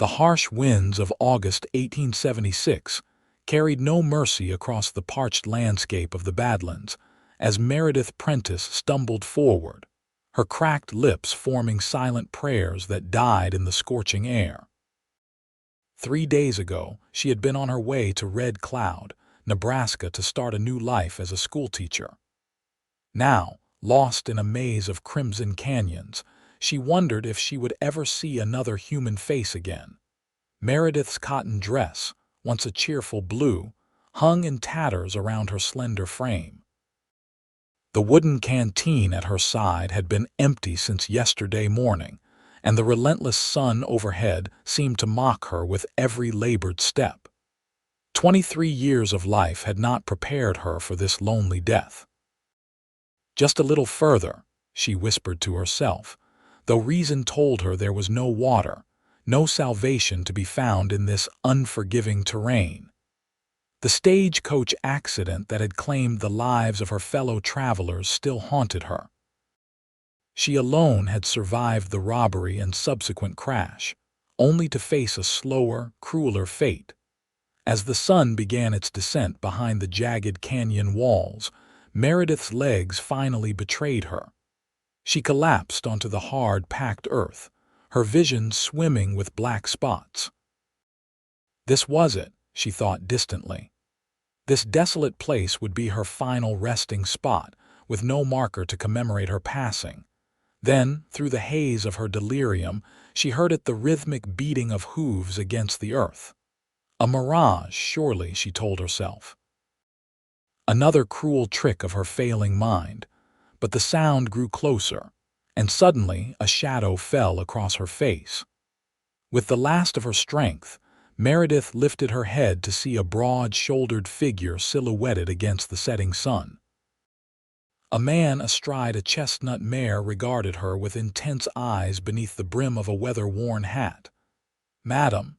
The harsh winds of August 1876 carried no mercy across the parched landscape of the Badlands as Meredith Prentiss stumbled forward, her cracked lips forming silent prayers that died in the scorching air. 3 days ago, she had been on her way to Red Cloud, Nebraska, to start a new life as a schoolteacher. Now, lost in a maze of crimson canyons, she wondered if she would ever see another human face again. Meredith's cotton dress, once a cheerful blue, hung in tatters around her slender frame. The wooden canteen at her side had been empty since yesterday morning, and the relentless sun overhead seemed to mock her with every labored step. 23 years of life had not prepared her for this lonely death. Just a little further, she whispered to herself, though reason told her there was no water, no salvation to be found in this unforgiving terrain. The stagecoach accident that had claimed the lives of her fellow travelers still haunted her. She alone had survived the robbery and subsequent crash, only to face a slower, crueler fate. As the sun began its descent behind the jagged canyon walls, Meredith's legs finally betrayed her. She collapsed onto the hard, packed earth, her vision swimming with black spots. This was it, she thought distantly. This desolate place would be her final resting spot, with no marker to commemorate her passing. Then, through the haze of her delirium, she heard the rhythmic beating of hooves against the earth. A mirage, surely, she told herself. Another cruel trick of her failing mind. But the sound grew closer, and suddenly a shadow fell across her face. With the last of her strength, Meredith lifted her head to see a broad-shouldered figure silhouetted against the setting sun. A man astride a chestnut mare regarded her with intense eyes beneath the brim of a weather-worn hat. "Madam."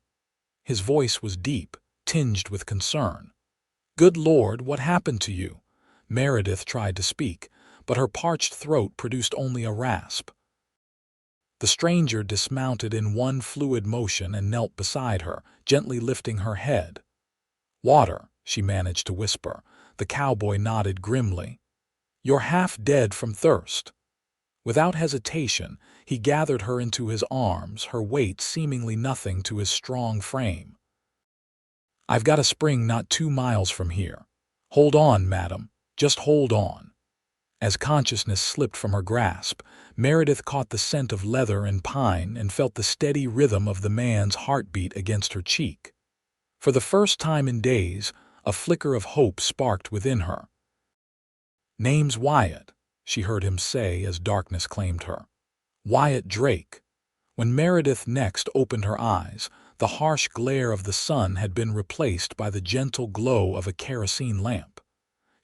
His voice was deep, tinged with concern. "Good Lord, what happened to you?" Meredith tried to speak, but her parched throat produced only a rasp. The stranger dismounted in one fluid motion and knelt beside her, gently lifting her head. "Water," she managed to whisper. The cowboy nodded grimly. "You're half dead from thirst." Without hesitation, he gathered her into his arms, her weight seemingly nothing to his strong frame. "I've got a spring not 2 miles from here. Hold on, madam, just hold on." As consciousness slipped from her grasp, Meredith caught the scent of leather and pine and felt the steady rhythm of the man's heartbeat against her cheek. For the first time in days, a flicker of hope sparked within her. "Name's Wyatt," she heard him say as darkness claimed her. "Wyatt Drake." When Meredith next opened her eyes, the harsh glare of the sun had been replaced by the gentle glow of a kerosene lamp.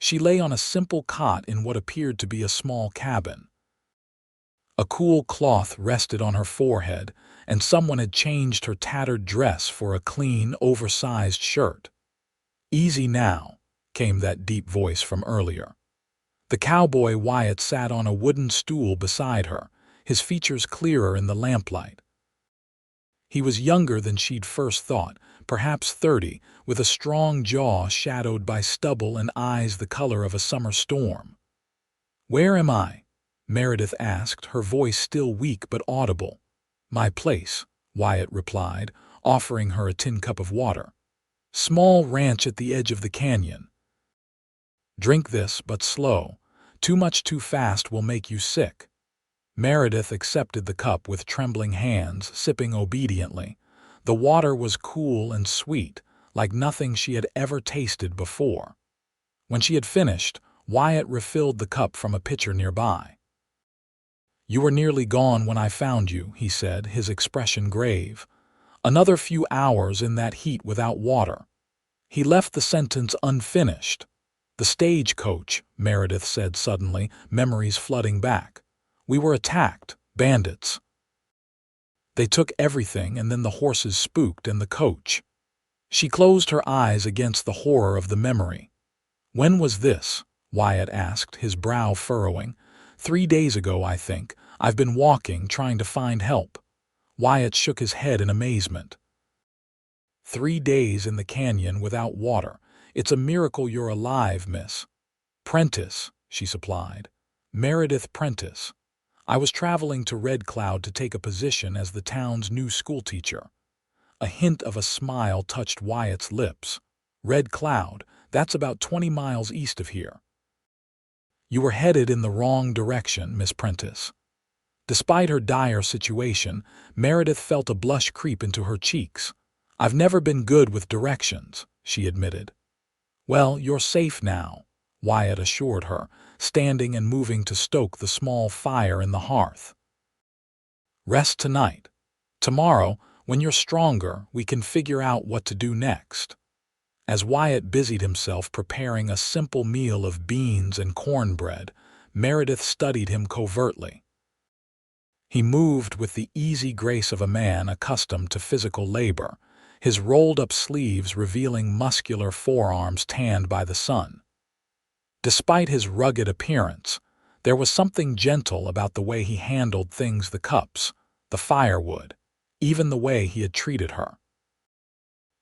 She lay on a simple cot in what appeared to be a small cabin. A cool cloth rested on her forehead, and someone had changed her tattered dress for a clean, oversized shirt. "Easy now," came that deep voice from earlier. The cowboy Wyatt sat on a wooden stool beside her, his features clearer in the lamplight. He was younger than she'd first thought, perhaps 30, with a strong jaw shadowed by stubble and eyes the color of a summer storm. "Where am I?" Meredith asked, her voice still weak but audible. "My place," Wyatt replied, offering her a tin cup of water. "Small ranch at the edge of the canyon. Drink this, but slow. Too much too fast will make you sick." Meredith accepted the cup with trembling hands, sipping obediently. The water was cool and sweet, like nothing she had ever tasted before. When she had finished, Wyatt refilled the cup from a pitcher nearby. "You were nearly gone when I found you," he said, his expression grave. "Another few hours in that heat without water." He left the sentence unfinished. "The stagecoach," Meredith said suddenly, memories flooding back. "We were attacked, bandits. They took everything, and then the horses spooked and the coach." She closed her eyes against the horror of the memory. "When was this?" Wyatt asked, his brow furrowing. 3 days ago, I think. I've been walking, trying to find help." Wyatt shook his head in amazement. 3 days in the canyon without water. It's a miracle you're alive, Miss Prentiss, she supplied. Meredith Prentiss. I was traveling to Red Cloud to take a position as the town's new schoolteacher. A hint of a smile touched Wyatt's lips. Red Cloud, that's about 20 miles east of here. You were headed in the wrong direction, Miss Prentiss. Despite her dire situation, Meredith felt a blush creep into her cheeks. I've never been good with directions, she admitted. Well, you're safe now, Wyatt assured her, standing and moving to stoke the small fire in the hearth. Rest tonight. Tomorrow, when you're stronger, we can figure out what to do next. As Wyatt busied himself preparing a simple meal of beans and cornbread, Meredith studied him covertly. He moved with the easy grace of a man accustomed to physical labor, his rolled-up sleeves revealing muscular forearms tanned by the sun. Despite his rugged appearance, there was something gentle about the way he handled things: the cups, the firewood, even the way he had treated her.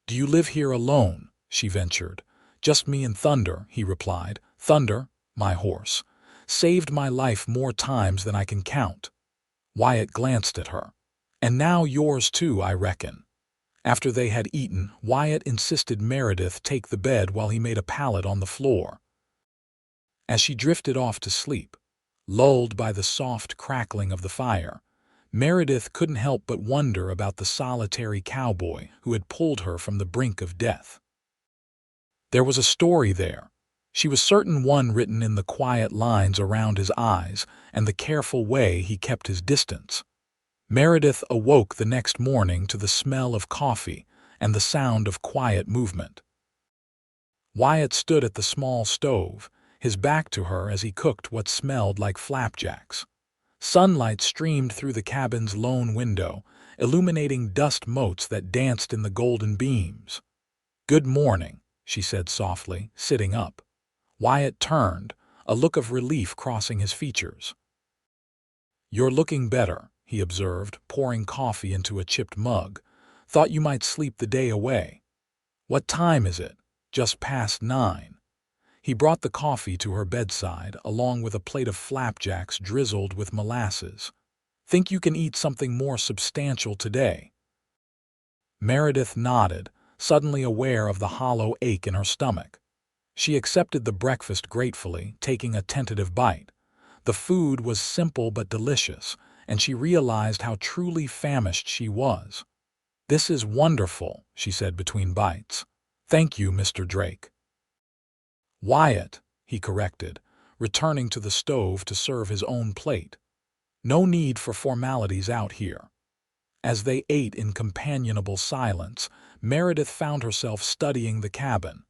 "Do you live here alone?" she ventured. "Just me and Thunder," he replied. "Thunder, my horse, saved my life more times than I can count." Wyatt glanced at her. "And now yours too, I reckon." After they had eaten, Wyatt insisted Meredith take the bed while he made a pallet on the floor. As she drifted off to sleep, lulled by the soft crackling of the fire, Meredith couldn't help but wonder about the solitary cowboy who had pulled her from the brink of death. There was a story there. She was certain, one written in the quiet lines around his eyes and the careful way he kept his distance. Meredith awoke the next morning to the smell of coffee and the sound of quiet movement. Wyatt stood at the small stove, his back to her as he cooked what smelled like flapjacks. Sunlight streamed through the cabin's lone window, illuminating dust motes that danced in the golden beams. "Good morning," she said softly, sitting up. Wyatt turned, a look of relief crossing his features. "You're looking better," he observed, pouring coffee into a chipped mug. "Thought you might sleep the day away." "What time is it?" "Just past 9. He brought the coffee to her bedside, along with a plate of flapjacks drizzled with molasses. "Think you can eat something more substantial today?" Meredith nodded, suddenly aware of the hollow ache in her stomach. She accepted the breakfast gratefully, taking a tentative bite. The food was simple but delicious, and she realized how truly famished she was. "This is wonderful," she said between bites. "Thank you, Mr. Drake." "Wyatt," he corrected, returning to the stove to serve his own plate. "No need for formalities out here." As they ate in companionable silence, Meredith found herself studying the cabin.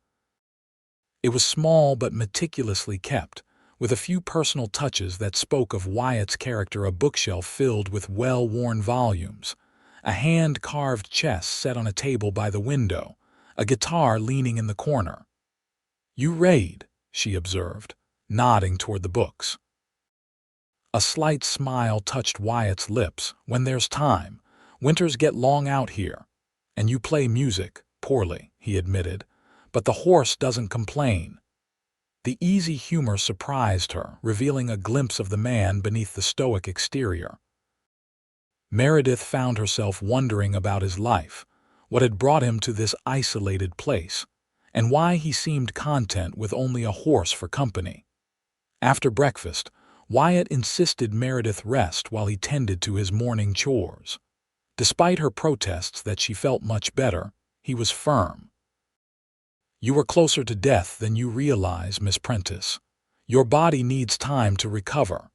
It was small but meticulously kept, with a few personal touches that spoke of Wyatt's character: a bookshelf filled with well-worn volumes, a hand-carved chest set on a table by the window, a guitar leaning in the corner. "You read," she observed, nodding toward the books. A slight smile touched Wyatt's lips. "When there's time. Winters get long out here." "And you play music, poorly," he admitted, "but the horse doesn't complain." The easy humor surprised her, revealing a glimpse of the man beneath the stoic exterior. Meredith found herself wondering about his life, what had brought him to this isolated place, and why he seemed content with only a horse for company. After breakfast, Wyatt insisted Meredith rest while he tended to his morning chores. Despite her protests that she felt much better, he was firm. "You were closer to death than you realize, Miss Prentiss. Your body needs time to recover."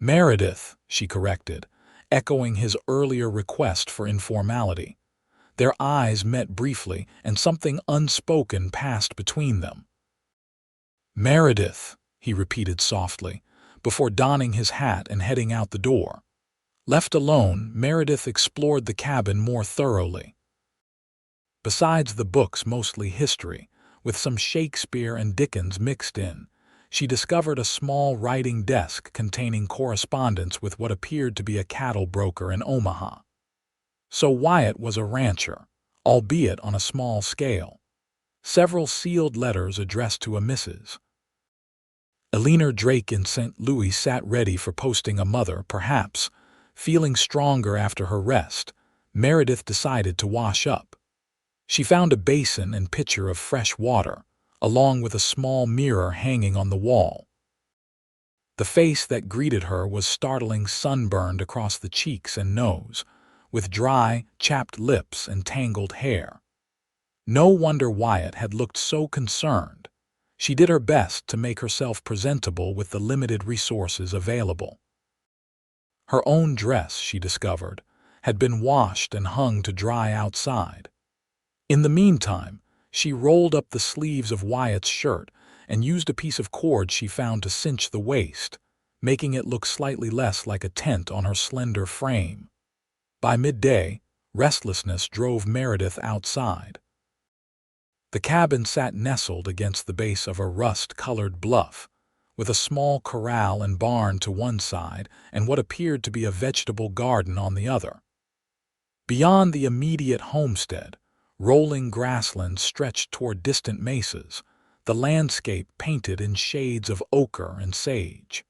"Meredith," she corrected, echoing his earlier request for informality. Their eyes met briefly, and something unspoken passed between them. "Meredith," he repeated softly, before donning his hat and heading out the door. Left alone, Meredith explored the cabin more thoroughly. Besides the books, mostly history, with some Shakespeare and Dickens mixed in, she discovered a small writing desk containing correspondence with what appeared to be a cattle broker in Omaha. So Wyatt was a rancher, albeit on a small scale. Several sealed letters addressed to a Mrs. Eleanor Drake in St. Louis sat ready for posting a mother, perhaps. Feeling stronger after her rest, Meredith decided to wash up. She found a basin and pitcher of fresh water, along with a small mirror hanging on the wall. The face that greeted her was startling, sunburned across the cheeks and nose, with dry, chapped lips and tangled hair. No wonder Wyatt had looked so concerned. She did her best to make herself presentable with the limited resources available. Her own dress, she discovered, had been washed and hung to dry outside. In the meantime, she rolled up the sleeves of Wyatt's shirt and used a piece of cord she found to cinch the waist, making it look slightly less like a tent on her slender frame. By midday, restlessness drove Meredith outside. The cabin sat nestled against the base of a rust-colored bluff, with a small corral and barn to one side and what appeared to be a vegetable garden on the other. Beyond the immediate homestead, rolling grasslands stretched toward distant mesas, the landscape painted in shades of ochre and sage.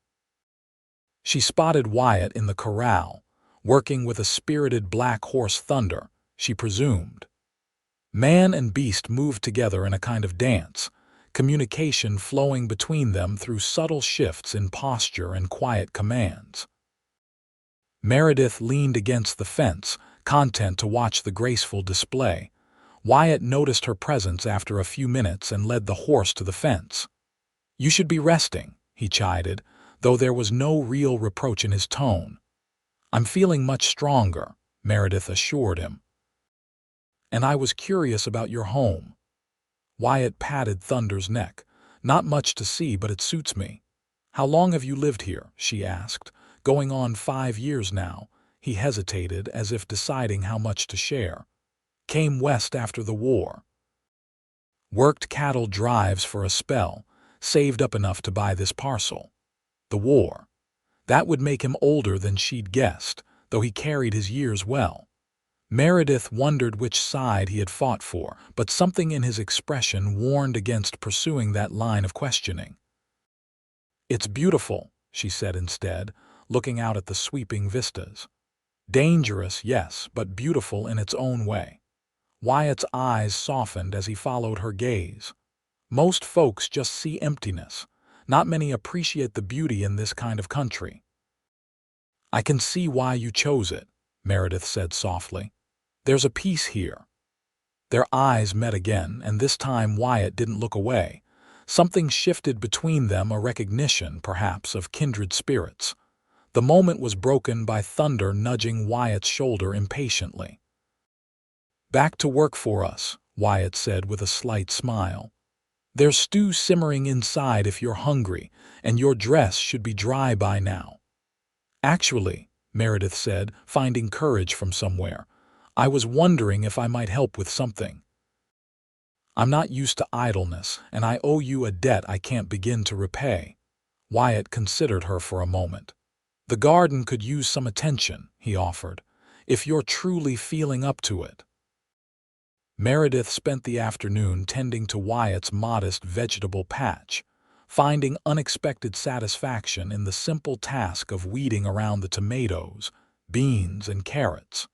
She spotted Wyatt in the corral, working with a spirited black horse Thunder, she presumed. Man and beast moved together in a kind of dance, communication flowing between them through subtle shifts in posture and quiet commands. Meredith leaned against the fence, content to watch the graceful display. Wyatt noticed her presence after a few minutes and led the horse to the fence. "You should be resting," he chided, though there was no real reproach in his tone. "I'm feeling much stronger," Meredith assured him. "And I was curious about your home." Wyatt patted Thunder's neck. "Not much to see, but it suits me." "How long have you lived here?" she asked. "Going on 5 years now." He hesitated, as if deciding how much to share. "Came west after the war. Worked cattle drives for a spell, saved up enough to buy this parcel." The war. That would make him older than she'd guessed, though he carried his years well. Meredith wondered which side he had fought for, but something in his expression warned against pursuing that line of questioning. "It's beautiful," she said instead, looking out at the sweeping vistas. "Dangerous, yes, but beautiful in its own way." Wyatt's eyes softened as he followed her gaze. "Most folks just see emptiness. Not many appreciate the beauty in this kind of country." "I can see why you chose it," Meredith said softly. "There's a peace here." Their eyes met again, and this time Wyatt didn't look away. Something shifted between them, a recognition, perhaps, of kindred spirits. The moment was broken by Thunder nudging Wyatt's shoulder impatiently. "Back to work for us," Wyatt said with a slight smile. "There's stew simmering inside if you're hungry, and your dress should be dry by now." "Actually," Meredith said, finding courage from somewhere, "I was wondering if I might help with something. I'm not used to idleness, and I owe you a debt I can't begin to repay." Wyatt considered her for a moment. "The garden could use some attention," he offered, "if you're truly feeling up to it." Meredith spent the afternoon tending to Wyatt's modest vegetable patch, finding unexpected satisfaction in the simple task of weeding around the tomatoes, beans, and carrots.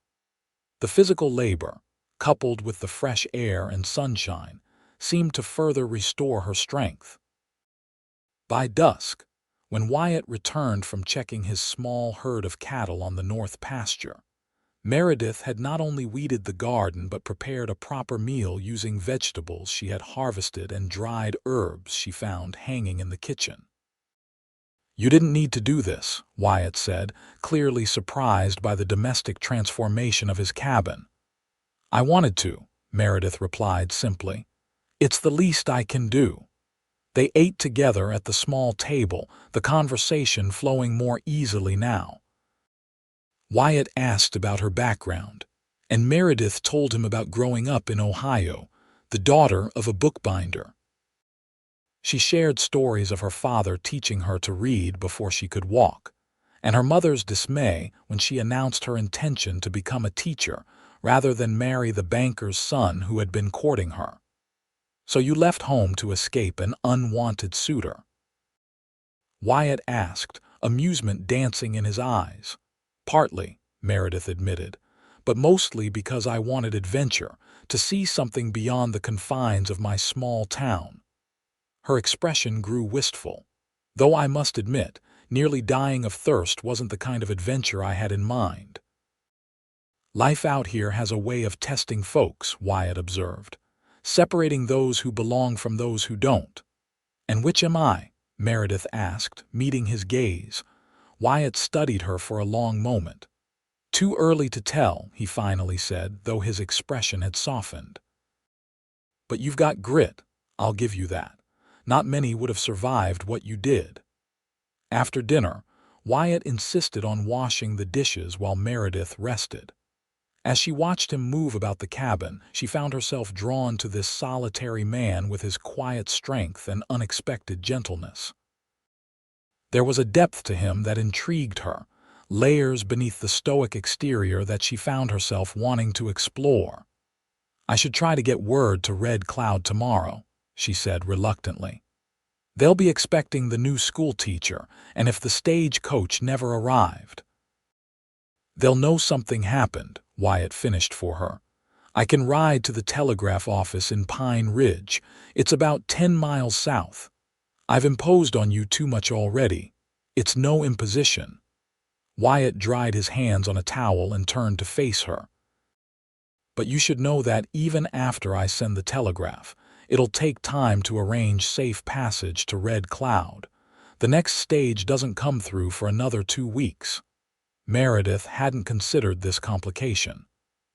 The physical labor, coupled with the fresh air and sunshine, seemed to further restore her strength. By dusk, when Wyatt returned from checking his small herd of cattle on the north pasture, Meredith had not only weeded the garden but prepared a proper meal using vegetables she had harvested and dried herbs she found hanging in the kitchen. "You didn't need to do this," Wyatt said, clearly surprised by the domestic transformation of his cabin. "I wanted to," Meredith replied simply. "It's the least I can do." They ate together at the small table, the conversation flowing more easily now. Wyatt asked about her background, and Meredith told him about growing up in Ohio, the daughter of a bookbinder. She shared stories of her father teaching her to read before she could walk, and her mother's dismay when she announced her intention to become a teacher, rather than marry the banker's son who had been courting her. So you left home to escape an unwanted suitor? Wyatt asked, amusement dancing in his eyes. Partly, Meredith admitted, but mostly because I wanted adventure, to see something beyond the confines of my small town. Her expression grew wistful. Though I must admit, nearly dying of thirst wasn't the kind of adventure I had in mind. Life out here has a way of testing folks, Wyatt observed, separating those who belong from those who don't. And which am I? Meredith asked, meeting his gaze. Wyatt studied her for a long moment. Too early to tell, he finally said, though his expression had softened. But you've got grit, I'll give you that. Not many would have survived what you did. After dinner, Wyatt insisted on washing the dishes while Meredith rested. As she watched him move about the cabin, she found herself drawn to this solitary man with his quiet strength and unexpected gentleness. There was a depth to him that intrigued her, layers beneath the stoic exterior that she found herself wanting to explore. I should try to get word to Red Cloud tomorrow, she said reluctantly. They'll be expecting the new school teacher, and if the stagecoach never arrived, they'll know something happened, Wyatt finished for her. I can ride to the telegraph office in Pine Ridge. It's about 10 miles south. I've imposed on you too much already. It's no imposition. Wyatt dried his hands on a towel and turned to face her. But you should know that even after I send the telegraph, it'll take time to arrange safe passage to Red Cloud. The next stage doesn't come through for another 2 weeks. Meredith hadn't considered this complication.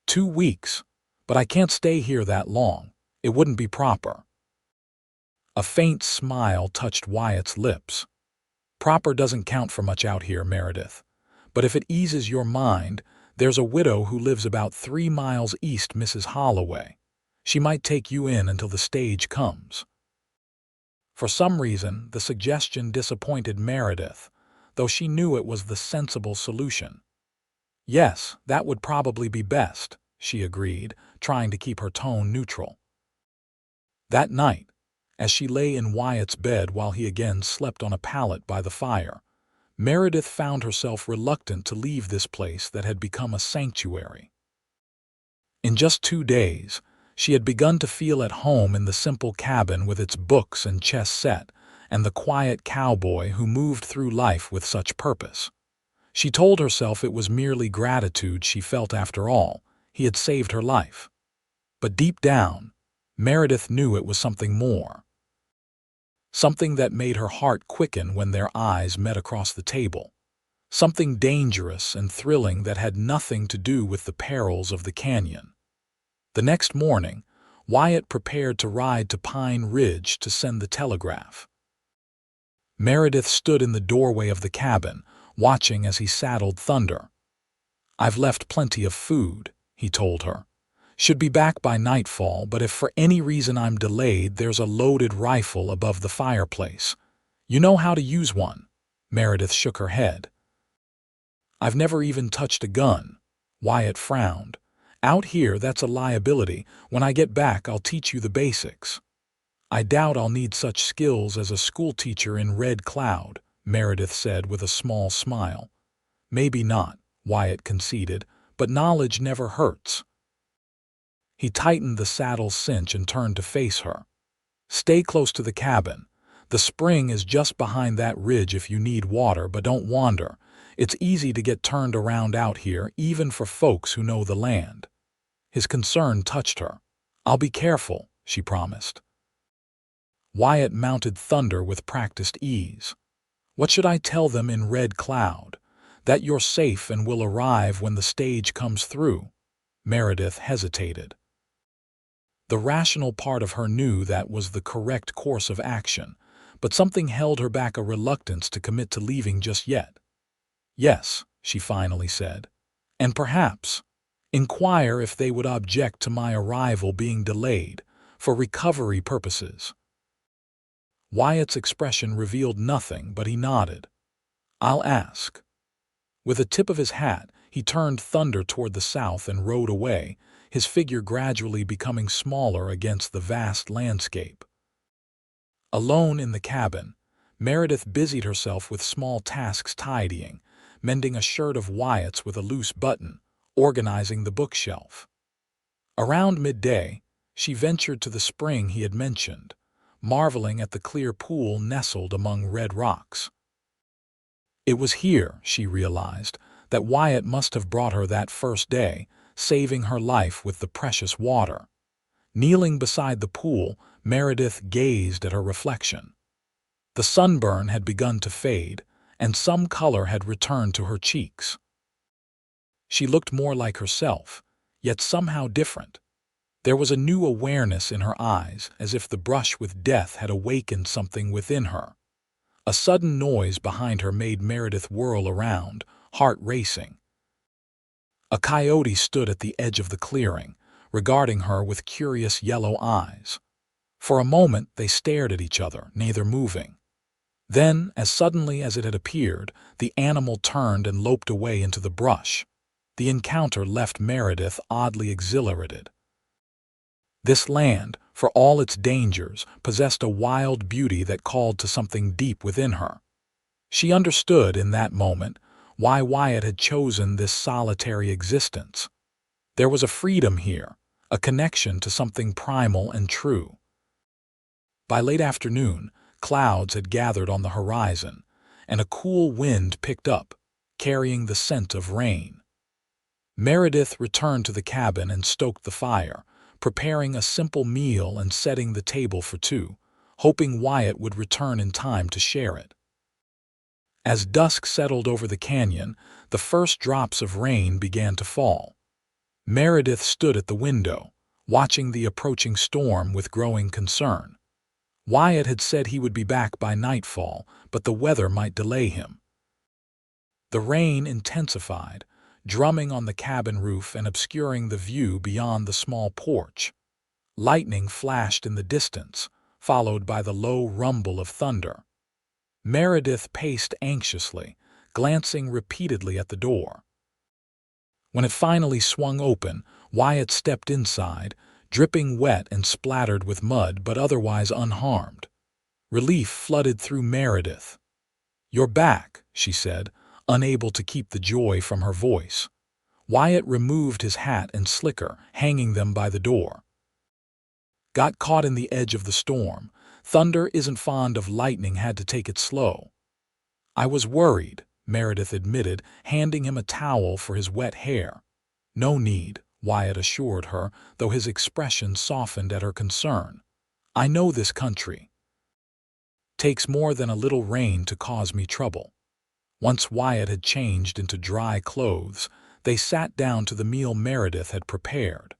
2 weeks? But I can't stay here that long. It wouldn't be proper. A faint smile touched Wyatt's lips. Proper doesn't count for much out here, Meredith. But if it eases your mind, there's a widow who lives about 3 miles east, Mrs. Holloway. She might take you in until the stage comes. For some reason, the suggestion disappointed Meredith, though she knew it was the sensible solution. Yes, that would probably be best, she agreed, trying to keep her tone neutral. That night, as she lay in Wyatt's bed while he again slept on a pallet by the fire, Meredith found herself reluctant to leave this place that had become a sanctuary. In just 2 days, she had begun to feel at home in the simple cabin with its books and chess set, and the quiet cowboy who moved through life with such purpose. She told herself it was merely gratitude she felt after all. He had saved her life. But deep down, Meredith knew it was something more. Something that made her heart quicken when their eyes met across the table. Something dangerous and thrilling that had nothing to do with the perils of the canyon. The next morning, Wyatt prepared to ride to Pine Ridge to send the telegraph. Meredith stood in the doorway of the cabin, watching as he saddled Thunder. I've left plenty of food, he told her. Should be back by nightfall, but if for any reason I'm delayed, there's a loaded rifle above the fireplace. You know how to use one? Meredith shook her head. I've never even touched a gun. Wyatt frowned. Out here, that's a liability. When I get back, I'll teach you the basics. I doubt I'll need such skills as a schoolteacher in Red Cloud, Meredith said with a small smile. Maybe not, Wyatt conceded, but knowledge never hurts. He tightened the saddle cinch and turned to face her. Stay close to the cabin. The spring is just behind that ridge if you need water, but don't wander. It's easy to get turned around out here, even for folks who know the land. His concern touched her. I'll be careful, she promised. Wyatt mounted Thunder with practiced ease. What should I tell them in Red Cloud? That you're safe and will arrive when the stage comes through? Meredith hesitated. The rational part of her knew that was the correct course of action, but something held her back, a reluctance to commit to leaving just yet. Yes, she finally said. And perhaps inquire if they would object to my arrival being delayed for recovery purposes. Wyatt's expression revealed nothing, but he nodded. I'll ask. With a tip of his hat, He turned Thunder toward the south and rode away, his figure gradually becoming smaller against the vast landscape. Alone in the cabin, Meredith busied herself with small tasks: tidying, mending a shirt of Wyatt's with a loose button, organizing the bookshelf. Around midday, she ventured to the spring he had mentioned, marveling at the clear pool nestled among red rocks. It was here, she realized, that Wyatt must have brought her that first day, saving her life with the precious water. Kneeling beside the pool, Meredith gazed at her reflection. The sunburn had begun to fade, and some color had returned to her cheeks. She looked more like herself, yet somehow different. There was a new awareness in her eyes, as if the brush with death had awakened something within her. A sudden noise behind her made Meredith whirl around, heart racing. A coyote stood at the edge of the clearing, regarding her with curious yellow eyes. For a moment they stared at each other, neither moving. Then, as suddenly as it had appeared, the animal turned and loped away into the brush. The encounter left Meredith oddly exhilarated. This land, for all its dangers, possessed a wild beauty that called to something deep within her. She understood in that moment why Wyatt had chosen this solitary existence. There was a freedom here, a connection to something primal and true. By late afternoon, clouds had gathered on the horizon, and a cool wind picked up, carrying the scent of rain. Meredith returned to the cabin and stoked the fire, preparing a simple meal and setting the table for two, hoping Wyatt would return in time to share it. As dusk settled over the canyon, the first drops of rain began to fall. Meredith stood at the window, watching the approaching storm with growing concern. Wyatt had said he would be back by nightfall, but the weather might delay him. The rain intensified, drumming on the cabin roof and obscuring the view beyond the small porch. Lightning flashed in the distance, followed by the low rumble of thunder. Meredith paced anxiously, glancing repeatedly at the door. When it finally swung open, Wyatt stepped inside, dripping wet and splattered with mud but otherwise unharmed. Relief flooded through Meredith. "You're back," she said, unable to keep the joy from her voice. Wyatt removed his hat and slicker, hanging them by the door. "Got caught in the edge of the storm. Thunder isn't fond of lightning, had to take it slow." "I was worried," Meredith admitted, handing him a towel for his wet hair. "No need," Wyatt assured her, though his expression softened at her concern. "I know this country. Takes more than a little rain to cause me trouble." Once Wyatt had changed into dry clothes, they sat down to the meal Meredith had prepared.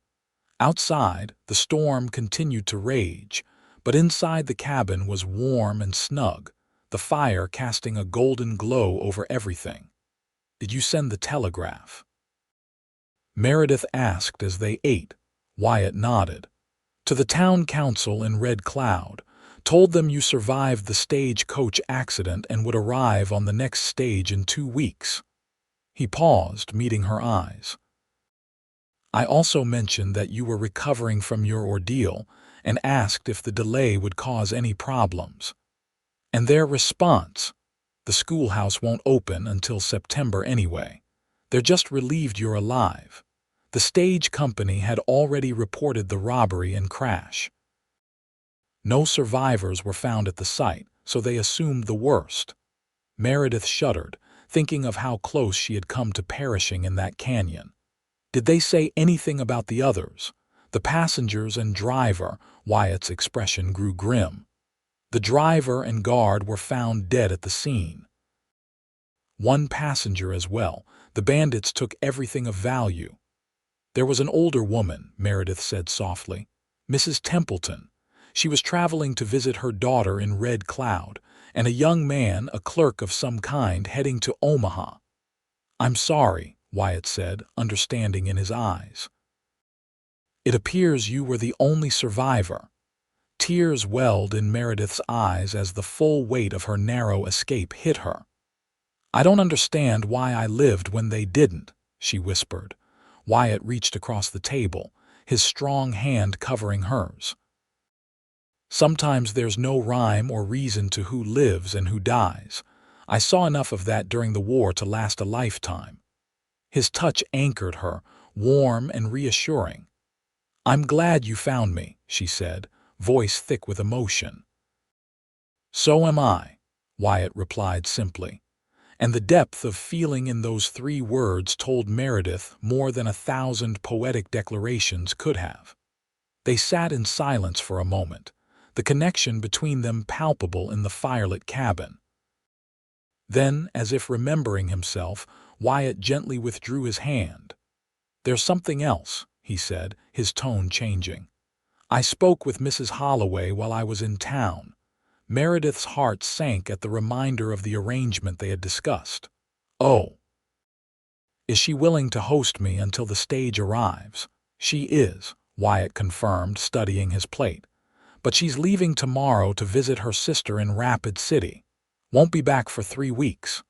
Outside, the storm continued to rage, but inside the cabin was warm and snug, the fire casting a golden glow over everything. "Did you send the telegraph?" Meredith asked as they ate. Wyatt nodded. "To the town council in Red Cloud. Told them you survived the stagecoach accident and would arrive on the next stage in 2 weeks." He paused, meeting her eyes. "I also mentioned that you were recovering from your ordeal and asked if the delay would cause any problems. And their response: the schoolhouse won't open until September anyway. They're just relieved you're alive. The stage company had already reported the robbery and crash. No survivors were found at the site, so they assumed the worst." Meredith shuddered, thinking of how close she had come to perishing in that canyon. "Did they say anything about the others? The passengers and driver?" Wyatt's expression grew grim. "The driver and guard were found dead at the scene. One passenger as well. The bandits took everything of value." "There was an older woman," Meredith said softly. "Mrs. Templeton. She was traveling to visit her daughter in Red Cloud, and a young man, a clerk of some kind, heading to Omaha." "I'm sorry," Wyatt said, understanding in his eyes. "It appears you were the only survivor." Tears welled in Meredith's eyes as the full weight of her narrow escape hit her. "I don't understand why I lived when they didn't." she whispered. Wyatt reached across the table, his strong hand covering hers. Sometimes there's no rhyme or reason to who lives and who dies. I saw enough of that during the war to last a lifetime. His touch anchored her, warm and reassuring. I'm glad you found me, she said, voice thick with emotion. So am I, Wyatt replied simply. And the depth of feeling in those 3 words told Meredith more than 1,000 poetic declarations could have. They sat in silence for a moment, the connection between them palpable in the firelit cabin. Then, as if remembering himself, Wyatt gently withdrew his hand. There's something else, he said, his tone changing. I spoke with Mrs. Holloway while I was in town. Meredith's heart sank at the reminder of the arrangement they had discussed. Oh. Is she willing to host me until the stage arrives? She is, Wyatt confirmed, studying his plate. But she's leaving tomorrow to visit her sister in Rapid City. Won't be back for 3 weeks.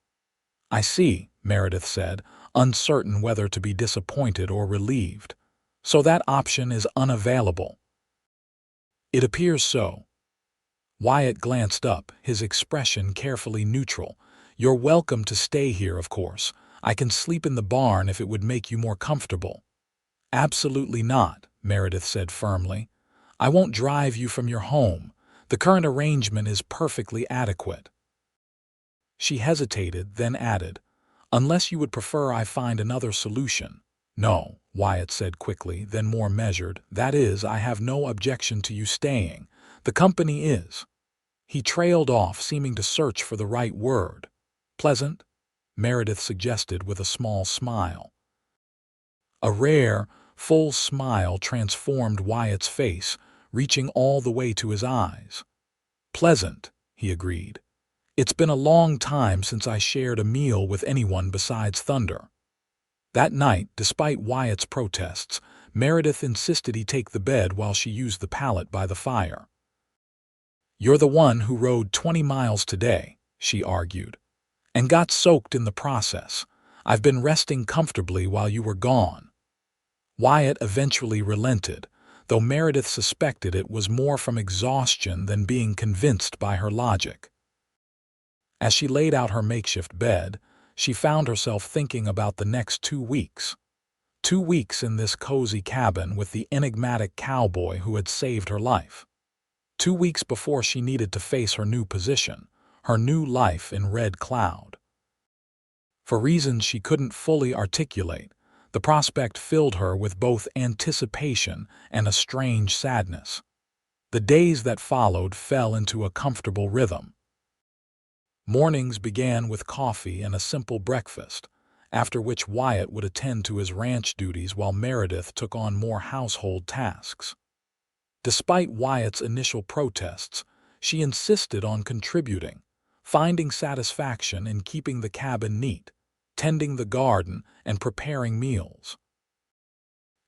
I see, Meredith said, uncertain whether to be disappointed or relieved. So that option is unavailable. It appears so. Wyatt glanced up, his expression carefully neutral. You're welcome to stay here, of course. I can sleep in the barn if it would make you more comfortable. Absolutely not, Meredith said firmly. I won't drive you from your home. The current arrangement is perfectly adequate. She hesitated, then added, unless you would prefer I find another solution. No, Wyatt said quickly, then more measured. That is, I have no objection to you staying. The company is. He trailed off, seeming to search for the right word. Pleasant? Meredith suggested with a small smile. A rare, full smile transformed Wyatt's face, reaching all the way to his eyes. Pleasant, he agreed. It's been a long time since I shared a meal with anyone besides Thunder. That night, despite Wyatt's protests, Meredith insisted he take the bed while she used the pallet by the fire. You're the one who rode 20 miles today, she argued, and got soaked in the process. I've been resting comfortably while you were gone. Wyatt eventually relented, though Meredith suspected it was more from exhaustion than being convinced by her logic. As she laid out her makeshift bed, she found herself thinking about the next 2 weeks. 2 weeks in this cozy cabin with the enigmatic cowboy who had saved her life. 2 weeks before she needed to face her new position, her new life in Red Cloud. For reasons she couldn't fully articulate, the prospect filled her with both anticipation and a strange sadness. The days that followed fell into a comfortable rhythm. Mornings began with coffee and a simple breakfast, after which Wyatt would attend to his ranch duties while Meredith took on more household tasks. Despite Wyatt's initial protests, she insisted on contributing, finding satisfaction in keeping the cabin neat, tending the garden, and preparing meals.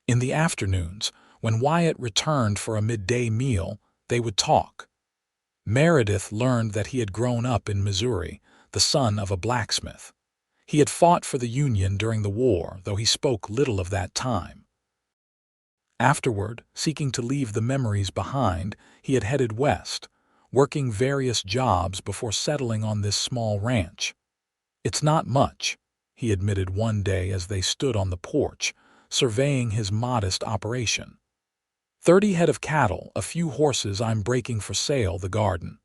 In the afternoons, when Wyatt returned for a midday meal, they would talk. Meredith learned that he had grown up in Missouri, the son of a blacksmith. He had fought for the Union during the war, though he spoke little of that time. Afterward, seeking to leave the memories behind, he had headed west, working various jobs before settling on this small ranch. It's not much, he admitted one day as they stood on the porch, surveying his modest operation. 30 head of cattle, a few horses I'm breaking for sale, the garden.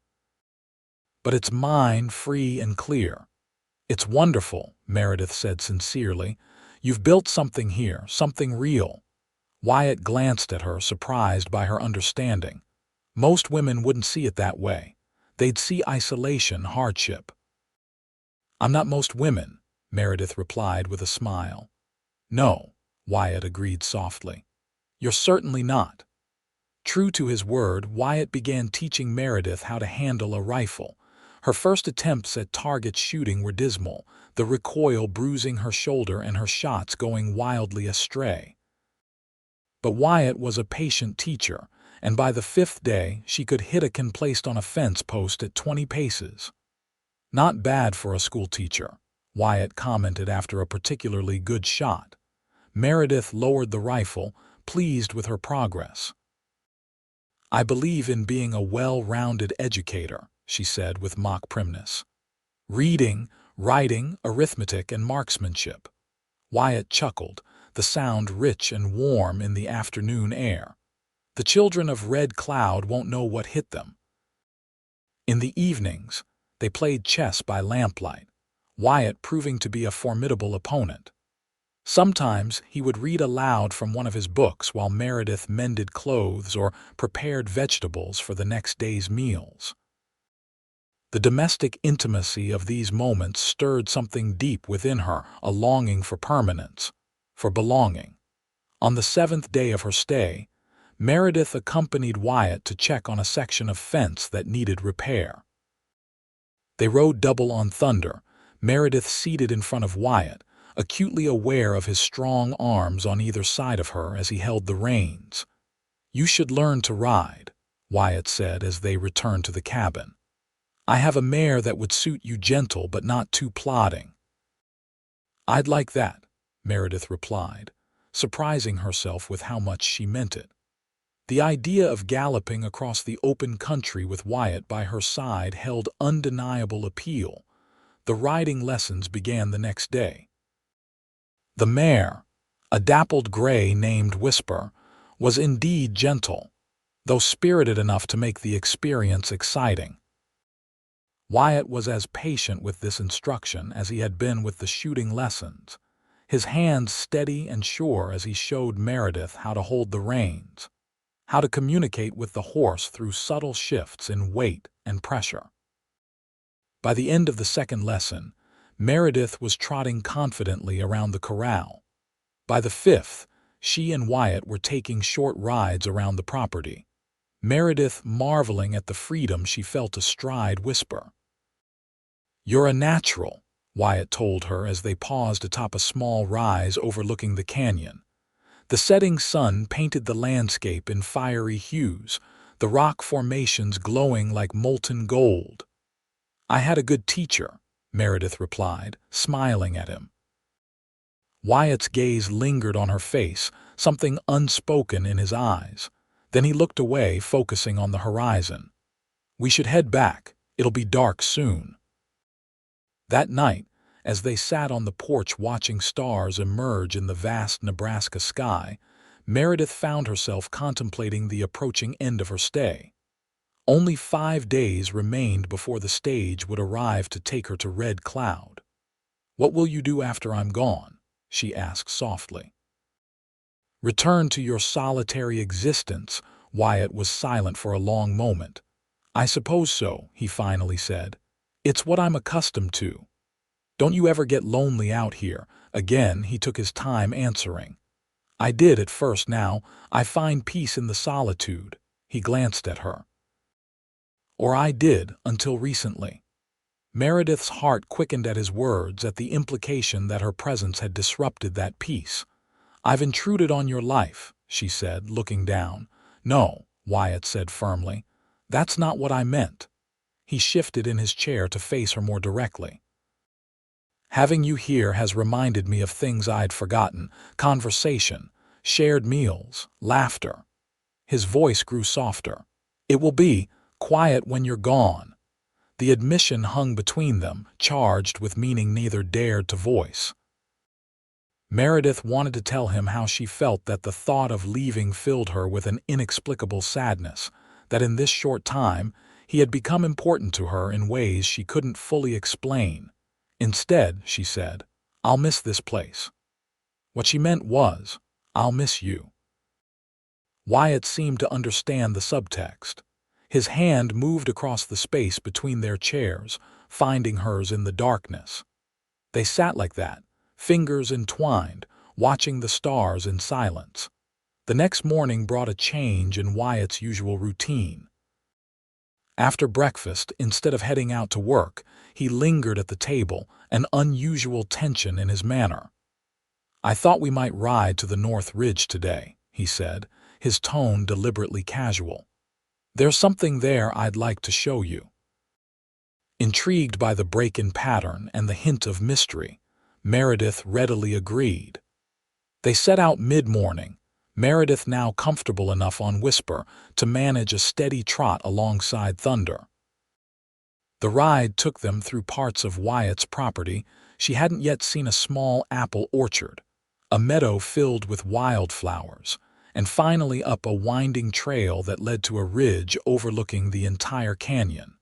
But it's mine, free and clear. It's wonderful, Meredith said sincerely. You've built something here, something real. Wyatt glanced at her, surprised by her understanding. Most women wouldn't see it that way. They'd see isolation, hardship. I'm not most women, Meredith replied with a smile. No, Wyatt agreed softly. You're certainly not. True to his word, Wyatt began teaching Meredith how to handle a rifle. Her first attempts at target shooting were dismal, the recoil bruising her shoulder and her shots going wildly astray. But Wyatt was a patient teacher, and by the 5th day she could hit a can placed on a fence post at 20 paces. Not bad for a schoolteacher, Wyatt commented after a particularly good shot. Meredith lowered the rifle, pleased with her progress. "I believe in being a well-rounded educator," she said with mock primness. "Reading, writing, arithmetic, and marksmanship." Wyatt chuckled, the sound rich and warm in the afternoon air. "The children of Red Cloud won't know what hit them." In the evenings, they played chess by lamplight, Wyatt proving to be a formidable opponent. Sometimes he would read aloud from one of his books while Meredith mended clothes or prepared vegetables for the next day's meals. The domestic intimacy of these moments stirred something deep within her, a longing for permanence, for belonging. On the 7th day of her stay, Meredith accompanied Wyatt to check on a section of fence that needed repair. They rode double on Thunder, Meredith seated in front of Wyatt, acutely aware of his strong arms on either side of her as he held the reins. "You should learn to ride," Wyatt said as they returned to the cabin. "I have a mare that would suit you, gentle but not too plodding." "I'd like that," Meredith replied, surprising herself with how much she meant it. The idea of galloping across the open country with Wyatt by her side held undeniable appeal. The riding lessons began the next day. The mare, a dappled gray named Whisper, was indeed gentle, though spirited enough to make the experience exciting. Wyatt was as patient with this instruction as he had been with the shooting lessons, his hands steady and sure as he showed Meredith how to hold the reins, how to communicate with the horse through subtle shifts in weight and pressure. By the end of the second lesson, Meredith was trotting confidently around the corral. By the 5th, she and Wyatt were taking short rides around the property, Meredith marveling at the freedom she felt astride Whisper. "You're a natural," Wyatt told her as they paused atop a small rise overlooking the canyon. The setting sun painted the landscape in fiery hues, the rock formations glowing like molten gold. "I had a good teacher," Meredith replied, smiling at him. Wyatt's gaze lingered on her face, something unspoken in his eyes. Then he looked away, focusing on the horizon. "We should head back. It'll be dark soon." That night, as they sat on the porch watching stars emerge in the vast Nebraska sky, Meredith found herself contemplating the approaching end of her stay. Only 5 days remained before the stage would arrive to take her to Red Cloud. "What will you do after I'm gone?" she asked softly. "Return to your solitary existence." Wyatt was silent for a long moment. "I suppose so," he finally said. "It's what I'm accustomed to." "Don't you ever get lonely out here?" Again, he took his time answering. "I did at first. Now I find peace in the solitude." He glanced at her. "Or I did, until recently." Meredith's heart quickened at his words, at the implication that her presence had disrupted that peace. "I've intruded on your life," she said, looking down. "No," Wyatt said firmly. "That's not what I meant." He shifted in his chair to face her more directly. "Having you here has reminded me of things I'd forgotten: conversation, shared meals, laughter." His voice grew softer. "It will be quiet when you're gone." The admission hung between them, charged with meaning neither dared to voice. Meredith wanted to tell him how she felt that the thought of leaving filled her with an inexplicable sadness, that in this short time he had become important to her in ways she couldn't fully explain. Instead, she said, "I'll miss this place." What she meant was, "I'll miss you." Wyatt seemed to understand the subtext. His hand moved across the space between their chairs, finding hers in the darkness. They sat like that, fingers entwined, watching the stars in silence. The next morning brought a change in Wyatt's usual routine. After breakfast, instead of heading out to work, he lingered at the table, an unusual tension in his manner. "I thought we might ride to the North Ridge today," he said, his tone deliberately casual. "There's something there I'd like to show you." Intrigued by the break-in pattern and the hint of mystery, Meredith readily agreed. They set out mid-morning, Meredith now comfortable enough on Whisper to manage a steady trot alongside Thunder. The ride took them through parts of Wyatt's property. She hadn't yet seen a small apple orchard, a meadow filled with wildflowers, and finally up a winding trail that led to a ridge overlooking the entire canyon.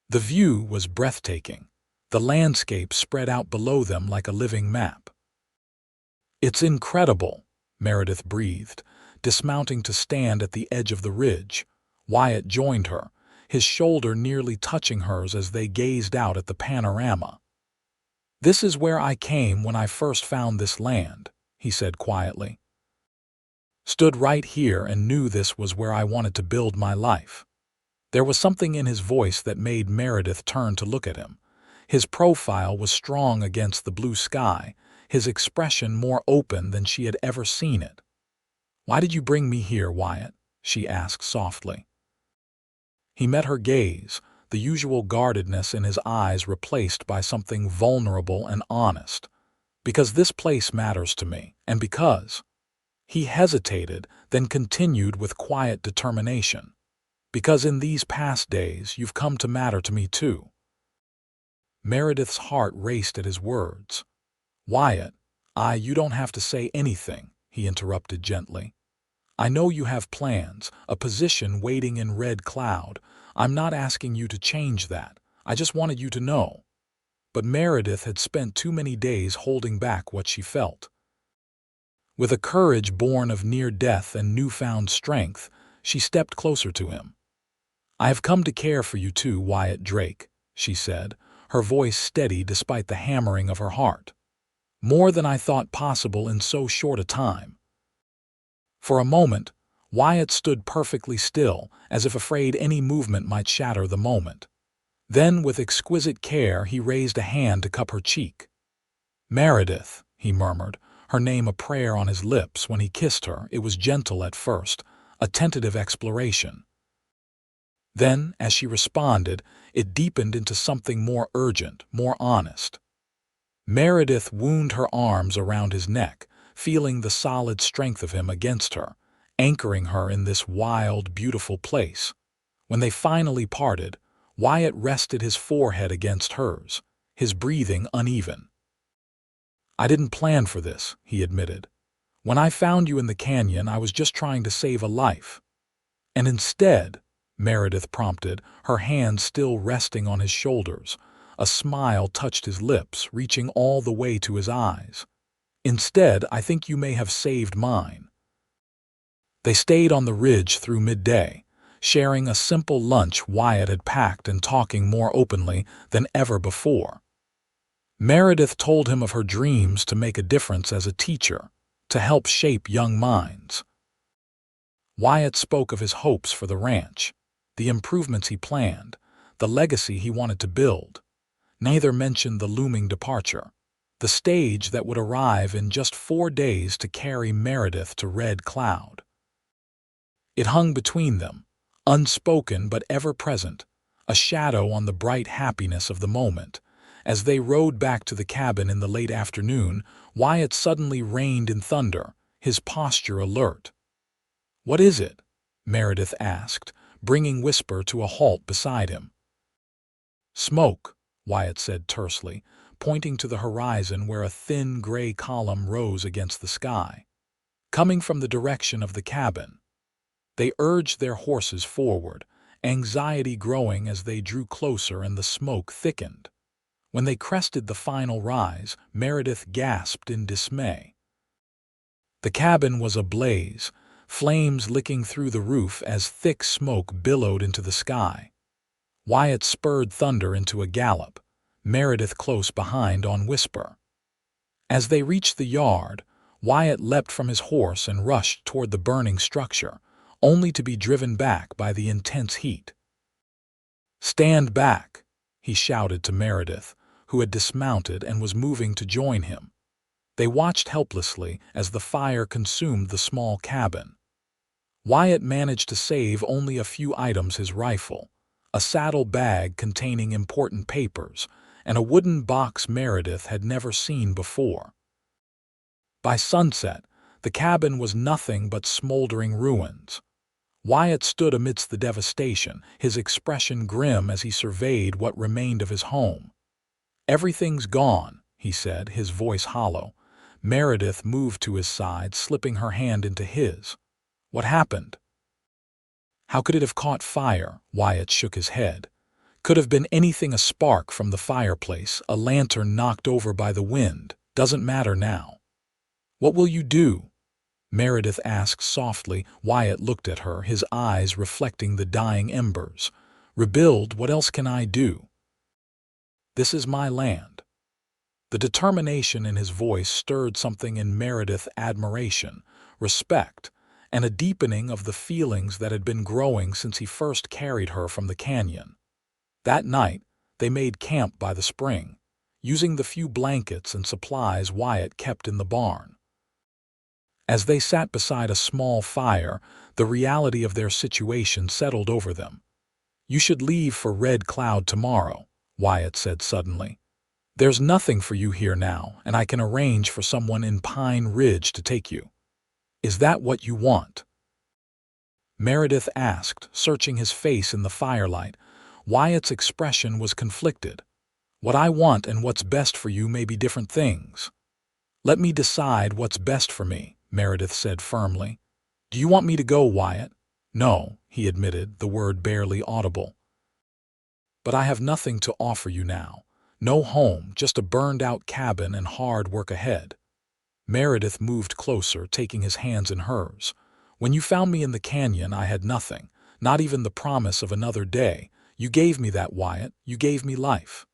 The view was breathtaking. The landscape spread out below them like a living map. "It's incredible," Meredith breathed, dismounting to stand at the edge of the ridge. Wyatt joined her, his shoulder nearly touching hers as they gazed out at the panorama. "This is where I came when I first found this land," he said quietly. "Stood right here and knew this was where I wanted to build my life." There was something in his voice that made Meredith turn to look at him. His profile was strong against the blue sky, his expression more open than she had ever seen it. "Why did you bring me here, Wyatt?" she asked softly. He met her gaze, the usual guardedness in his eyes replaced by something vulnerable and honest. "Because this place matters to me, and because—" He hesitated, then continued with quiet determination. "Because in these past days you've come to matter to me too." Meredith's heart raced at his words. "Wyatt, you don't have to say anything," he interrupted gently. "I know you have plans, a position waiting in Red Cloud. I'm not asking you to change that. I just wanted you to know." But Meredith had spent too many days holding back what she felt. With a courage born of near death and newfound strength, she stepped closer to him. "I have come to care for you too, Wyatt Drake," she said, her voice steady despite the hammering of her heart. "More than I thought possible in so short a time." For a moment, Wyatt stood perfectly still, as if afraid any movement might shatter the moment. Then, with exquisite care, he raised a hand to cup her cheek. "Meredith," he murmured, her name a prayer on his lips. When he kissed her, it was gentle at first, a tentative exploration. Then, as she responded, it deepened into something more urgent, more honest. Meredith wound her arms around his neck, feeling the solid strength of him against her, anchoring her in this wild, beautiful place. When they finally parted, Wyatt rested his forehead against hers, his breathing uneven. "I didn't plan for this," he admitted. "When I found you in the canyon, I was just trying to save a life." "And instead," Meredith prompted, her hands still resting on his shoulders. A smile touched his lips, reaching all the way to his eyes. "Instead, I think you may have saved mine." They stayed on the ridge through midday, sharing a simple lunch Wyatt had packed and talking more openly than ever before. Meredith told him of her dreams to make a difference as a teacher, to help shape young minds. Wyatt spoke of his hopes for the ranch, the improvements he planned, the legacy he wanted to build. Neither mentioned the looming departure, the stage that would arrive in just 4 days to carry Meredith to Red Cloud. It hung between them, unspoken but ever-present, a shadow on the bright happiness of the moment. As they rode back to the cabin in the late afternoon, Wyatt suddenly reined in Thunder, his posture alert. "What is it?" Meredith asked, bringing Whisper to a halt beside him. "Smoke," Wyatt said tersely, pointing to the horizon where a thin gray column rose against the sky, coming from the direction of the cabin. They urged their horses forward, anxiety growing as they drew closer and the smoke thickened. When they crested the final rise, Meredith gasped in dismay. The cabin was ablaze, flames licking through the roof as thick smoke billowed into the sky. Wyatt spurred Thunder into a gallop, Meredith close behind on Whisper. As they reached the yard, Wyatt leapt from his horse and rushed toward the burning structure, only to be driven back by the intense heat. "Stand back," he shouted to Meredith, who had dismounted and was moving to join him. They watched helplessly as the fire consumed the small cabin. Wyatt managed to save only a few items: his rifle, a saddle bag containing important papers, and a wooden box Meredith had never seen before. By sunset, the cabin was nothing but smoldering ruins. Wyatt stood amidst the devastation, his expression grim as he surveyed what remained of his home. "Everything's gone," he said, his voice hollow. Meredith moved to his side, slipping her hand into his. "What happened?" "How could it have caught fire?" Wyatt shook his head. "Could have been anything, a spark from the fireplace, a lantern knocked over by the wind. Doesn't matter now." "What will you do?" Meredith asked softly. Wyatt looked at her, his eyes reflecting the dying embers. "Rebuild? What else can I do? This is my land." The determination in his voice stirred something in Meredith: admiration, respect, and a deepening of the feelings that had been growing since he first carried her from the canyon. That night, they made camp by the spring, using the few blankets and supplies Wyatt kept in the barn. As they sat beside a small fire, the reality of their situation settled over them. "You should leave for Red Cloud tomorrow," Wyatt said suddenly. "There's nothing for you here now, and I can arrange for someone in Pine Ridge to take you. Is that what you want?" Meredith asked, searching his face in the firelight. Wyatt's expression was conflicted. "What I want and what's best for you may be different things." "Let me decide what's best for me," Meredith said firmly. "Do you want me to go, Wyatt?" "No," he admitted, the word barely audible. "But I have nothing to offer you now. No home, just a burned-out cabin and hard work ahead." Meredith moved closer, taking his hands in hers. "When you found me in the canyon, I had nothing, not even the promise of another day. You gave me that, Wyatt. You gave me life."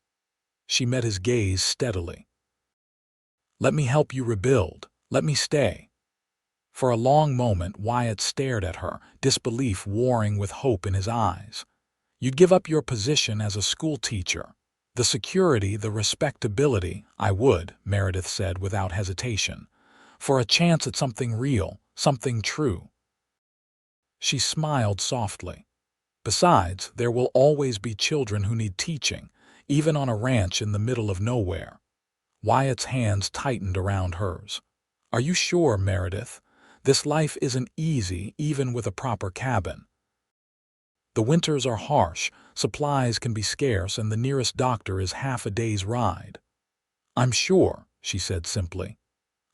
She met his gaze steadily. "Let me help you rebuild. Let me stay." For a long moment, Wyatt stared at her, disbelief warring with hope in his eyes. "You'd give up your position as a schoolteacher, the security, the respectability." "I would," Meredith said without hesitation, "for a chance at something real, something true." She smiled softly. "Besides, there will always be children who need teaching, even on a ranch in the middle of nowhere." Wyatt's hands tightened around hers. "Are you sure, Meredith? This life isn't easy, even with a proper cabin. The winters are harsh, supplies can be scarce, and the nearest doctor is half a day's ride." "I'm sure," she said simply.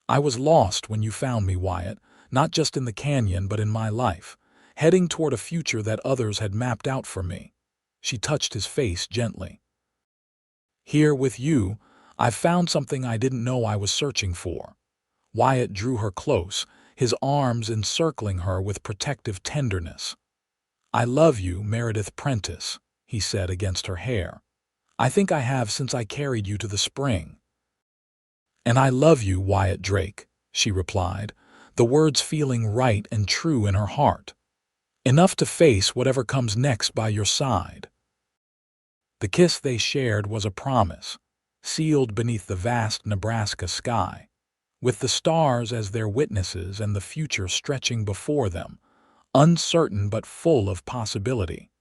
"I was lost when you found me, Wyatt, not just in the canyon but in my life, heading toward a future that others had mapped out for me." She touched his face gently. "Here with you, I've found something I didn't know I was searching for." Wyatt drew her close, his arms encircling her with protective tenderness. "I love you, Meredith Prentiss," he said against her hair. "I think I have since I carried you to the spring." "And I love you, Wyatt Drake," she replied, the words feeling right and true in her heart. "Enough to face whatever comes next by your side." The kiss they shared was a promise, sealed beneath the vast Nebraska sky, with the stars as their witnesses and the future stretching before them, uncertain but full of possibility.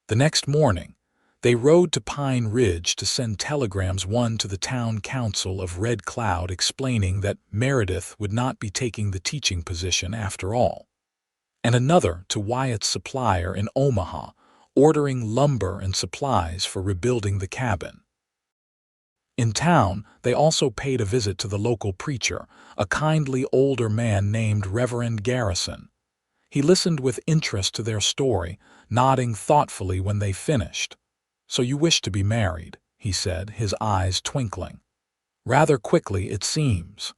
The next morning, they rode to Pine Ridge to send telegrams, one to the town council of Red Cloud explaining that Meredith would not be taking the teaching position after all, and another to Wyatt's supplier in Omaha, ordering lumber and supplies for rebuilding the cabin. In town, they also paid a visit to the local preacher, a kindly older man named Reverend Garrison. He listened with interest to their story, nodding thoughtfully when they finished. "So you wish to be married," he said, his eyes twinkling. "Rather quickly, it seems."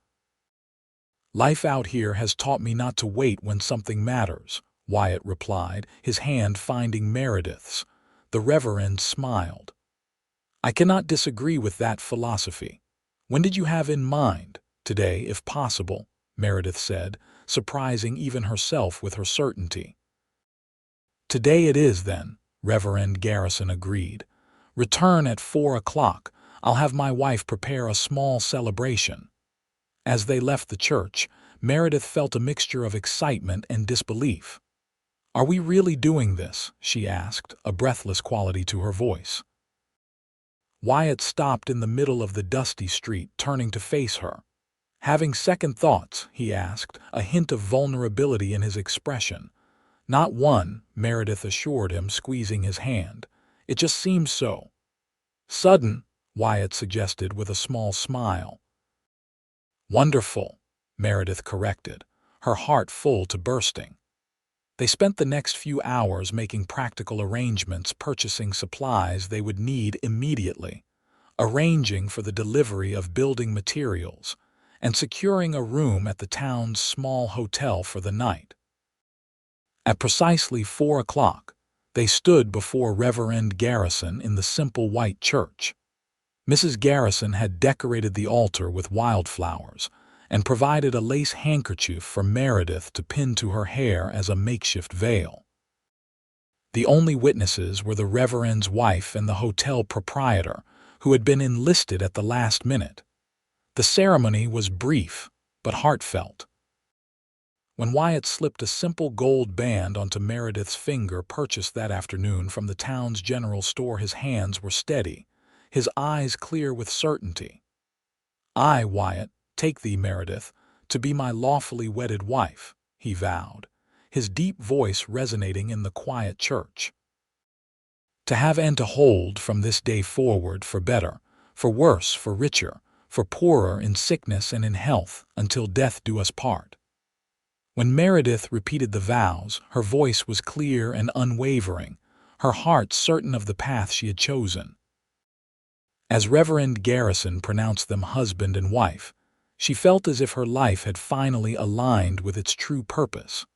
"Life out here has taught me not to wait when something matters," Wyatt replied, his hand finding Meredith's. The Reverend smiled. "I cannot disagree with that philosophy. When did you have in mind?" "Today, if possible," Meredith said, surprising even herself with her certainty. "Today it is, then," Reverend Garrison agreed. "Return at 4 o'clock. I'll have my wife prepare a small celebration." As they left the church, Meredith felt a mixture of excitement and disbelief. "Are we really doing this?" she asked, a breathless quality to her voice. Wyatt stopped in the middle of the dusty street, turning to face her. "Having second thoughts?" he asked, a hint of vulnerability in his expression. "Not one," Meredith assured him, squeezing his hand. "It just seems so." "Sudden," Wyatt suggested with a small smile. "Wonderful," Meredith corrected, her heart full to bursting. They spent the next few hours making practical arrangements, purchasing supplies they would need immediately, arranging for the delivery of building materials, and securing a room at the town's small hotel for the night. At precisely 4 o'clock, they stood before Reverend Garrison in the simple white church. Mrs. Garrison had decorated the altar with wildflowers and provided a lace handkerchief for Meredith to pin to her hair as a makeshift veil. The only witnesses were the Reverend's wife and the hotel proprietor, who had been enlisted at the last minute. The ceremony was brief but heartfelt. When Wyatt slipped a simple gold band onto Meredith's finger, purchased that afternoon from the town's general store, his hands were steady, his eyes clear with certainty. "I, Wyatt, take thee, Meredith, to be my lawfully wedded wife," he vowed, his deep voice resonating in the quiet church. "To have and to hold from this day forward, for better, for worse, for richer, for poorer, in sickness and in health, until death do us part." When Meredith repeated the vows, her voice was clear and unwavering, her heart certain of the path she had chosen. As Reverend Garrison pronounced them husband and wife, she felt as if her life had finally aligned with its true purpose.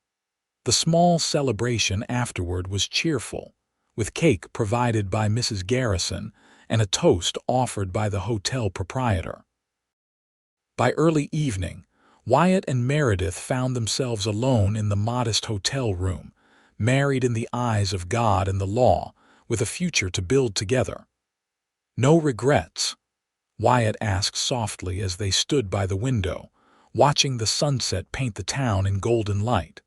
The small celebration afterward was cheerful, with cake provided by Mrs. Garrison and a toast offered by the hotel proprietor. By early evening, Wyatt and Meredith found themselves alone in the modest hotel room, married in the eyes of God and the law, with a future to build together. "No regrets?" Wyatt asked softly as they stood by the window, watching the sunset paint the town in golden light.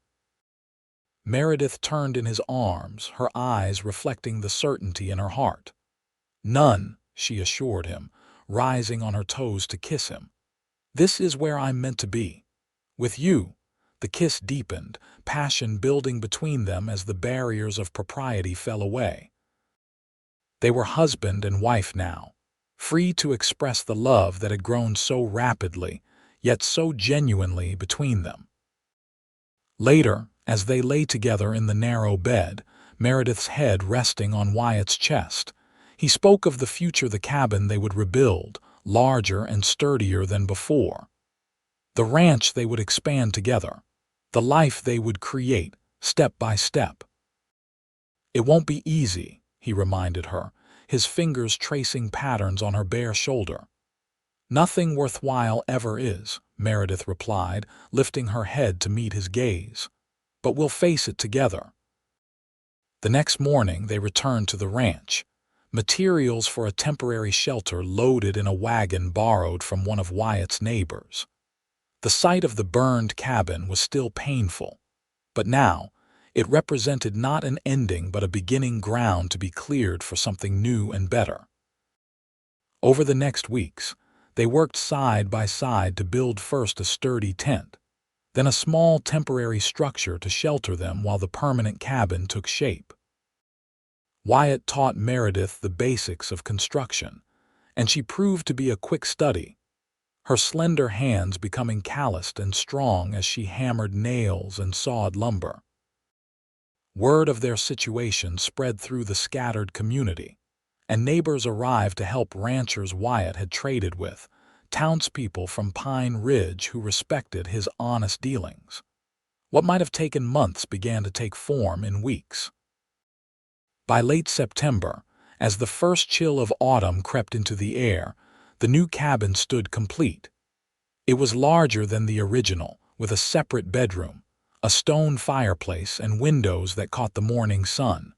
Meredith turned in his arms, her eyes reflecting the certainty in her heart. "None," she assured him, rising on her toes to kiss him. "This is where I'm meant to be. With you." The kiss deepened, passion building between them as the barriers of propriety fell away. They were husband and wife now, free to express the love that had grown so rapidly, yet so genuinely between them. Later, as they lay together in the narrow bed, Meredith's head resting on Wyatt's chest, he spoke of the future, the cabin they would rebuild, larger and sturdier than before. The ranch they would expand together, the life they would create, step by step. "It won't be easy," he reminded her, his fingers tracing patterns on her bare shoulder. "Nothing worthwhile ever is," Meredith replied, lifting her head to meet his gaze. "But we'll face it together." The next morning they returned to the ranch, materials for a temporary shelter loaded in a wagon borrowed from one of Wyatt's neighbors. The sight of the burned cabin was still painful, but now it represented not an ending but a beginning, ground to be cleared for something new and better. Over the next weeks, they worked side by side to build first a sturdy tent, then a small temporary structure to shelter them while the permanent cabin took shape. Wyatt taught Meredith the basics of construction, and she proved to be a quick study, her slender hands becoming calloused and strong as she hammered nails and sawed lumber. Word of their situation spread through the scattered community, and neighbors arrived to help. Ranchers Wyatt had traded with, townspeople from Pine Ridge who respected his honest dealings. What might have taken months began to take form in weeks. By late September, as the first chill of autumn crept into the air, the new cabin stood complete. It was larger than the original, with a separate bedroom, a stone fireplace, and windows that caught the morning sun.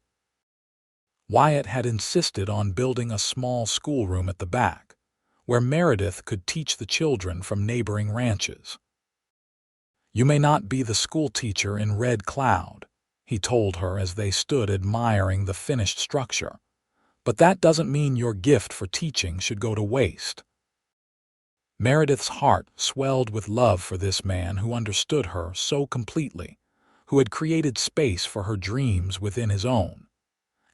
Wyatt had insisted on building a small schoolroom at the back, where Meredith could teach the children from neighboring ranches. "You may not be the schoolteacher in Red Cloud," he told her as they stood admiring the finished structure. "But that doesn't mean your gift for teaching should go to waste." Meredith's heart swelled with love for this man who understood her so completely, who had created space for her dreams within his own.